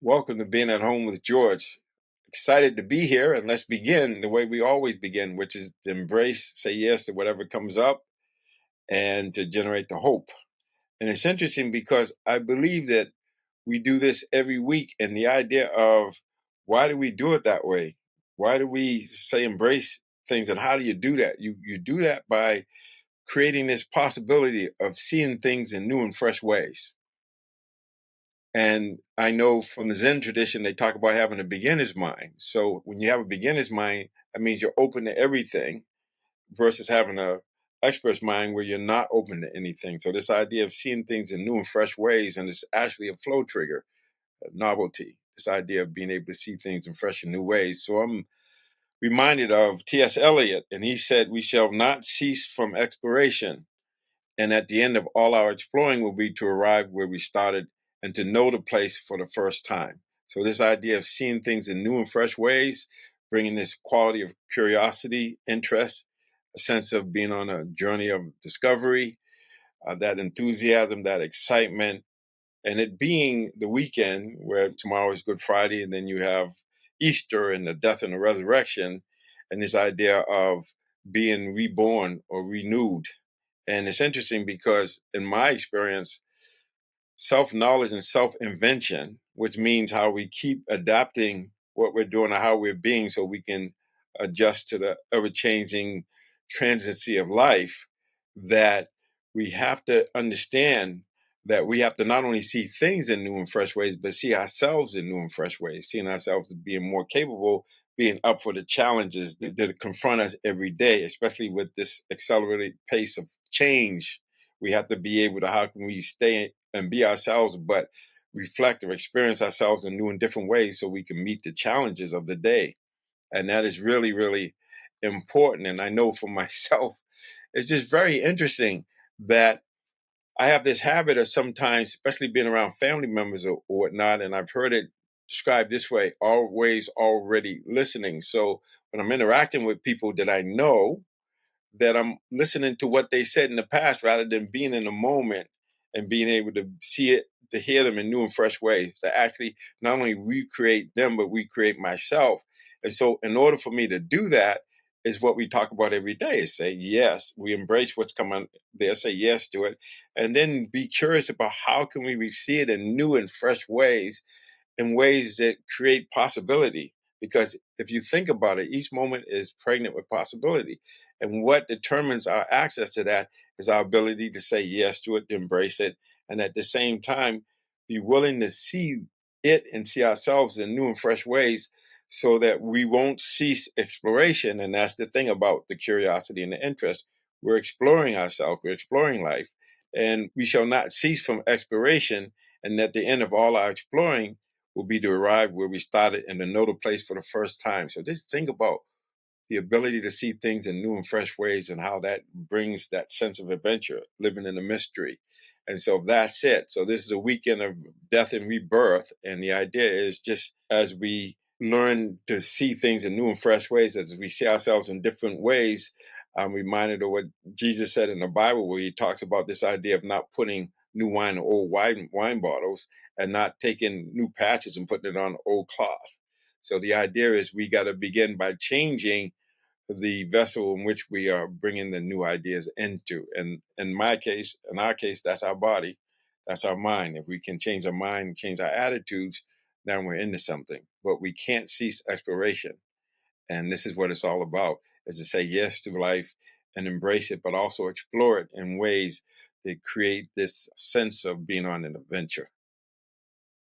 Welcome to Being at Home with George. Excited to be here, and let's begin the way we always begin, which is to embrace, say yes to whatever comes up, and to generate the hope. And it's interesting because I believe that we do this every week, and the idea of why do we do it that way? Why do we say embrace things, and how do you do that? You do that by creating this possibility of seeing things in new and fresh ways. And I know from the Zen tradition, they talk about having a beginner's mind. So when you have a beginner's mind, that means you're open to everything versus having a expert's mind where you're not open to anything. So this idea of seeing things in new and fresh ways, and it's actually a flow trigger, a novelty, this idea of being able to see things in fresh and new ways. So I'm reminded of TS Eliot, and he said, "We shall not cease from exploration. And at the end of all our exploring will be to arrive where we started and to know the place for the first time." So this idea of seeing things in new and fresh ways, bringing this quality of curiosity, interest, a sense of being on a journey of discovery, that enthusiasm, that excitement, and it being the weekend where tomorrow is Good Friday, and then you have Easter and the death and the resurrection, and this idea of being reborn or renewed. And it's interesting because, in my experience, self knowledge and self invention, which means how we keep adapting what we're doing or how we're being so we can adjust to the ever changing transiency of life, that we have to understand that we have to not only see things in new and fresh ways, but see ourselves in new and fresh ways, seeing ourselves as being more capable, being up for the challenges that confront us every day, especially with this accelerated pace of change. We have to be able to, how can we stay and be ourselves, but reflect or experience ourselves in new and different ways so we can meet the challenges of the day. And that is really, really important. And I know for myself, it's just very interesting that I have this habit of sometimes, especially being around family members or whatnot, and I've heard it described this way: always already listening. So when I'm interacting with people that I know, that I'm listening to what they said in the past rather than being in the moment and being able to see it, to hear them in new and fresh ways, to actually not only recreate them, but recreate myself. And so, in order for me to do that, is what we talk about every day is say yes. We embrace what's coming there, say yes to it, and then be curious about how can we see it in new and fresh ways, in ways that create possibility. Because if you think about it, each moment is pregnant with possibility. And what determines our access to that is our ability to say yes to it, to embrace it, and at the same time, be willing to see it and see ourselves in new and fresh ways so that we won't cease exploration. And that's the thing about the curiosity and the interest. We're exploring ourselves, we're exploring life, and we shall not cease from exploration. And at the end of all our exploring, will be to arrive where we started and to know the place for the first time. So just think about the ability to see things in new and fresh ways and how that brings that sense of adventure, living in a mystery. And so that's it. So this is a weekend of death and rebirth. And the idea is just as we learn to see things in new and fresh ways, as we see ourselves in different ways, I'm reminded of what Jesus said in the Bible, where he talks about this idea of not putting new wine in old wine bottles and not taking new patches and putting it on old cloth. So the idea is we got to begin by changing the vessel in which we are bringing the new ideas into. And in my case, in our case, that's our body, that's our mind. If we can change our mind, change our attitudes, then we're into something. But we can't cease exploration. And this is what it's all about, is to say yes to life and embrace it, but also explore it in ways that create this sense of being on an adventure.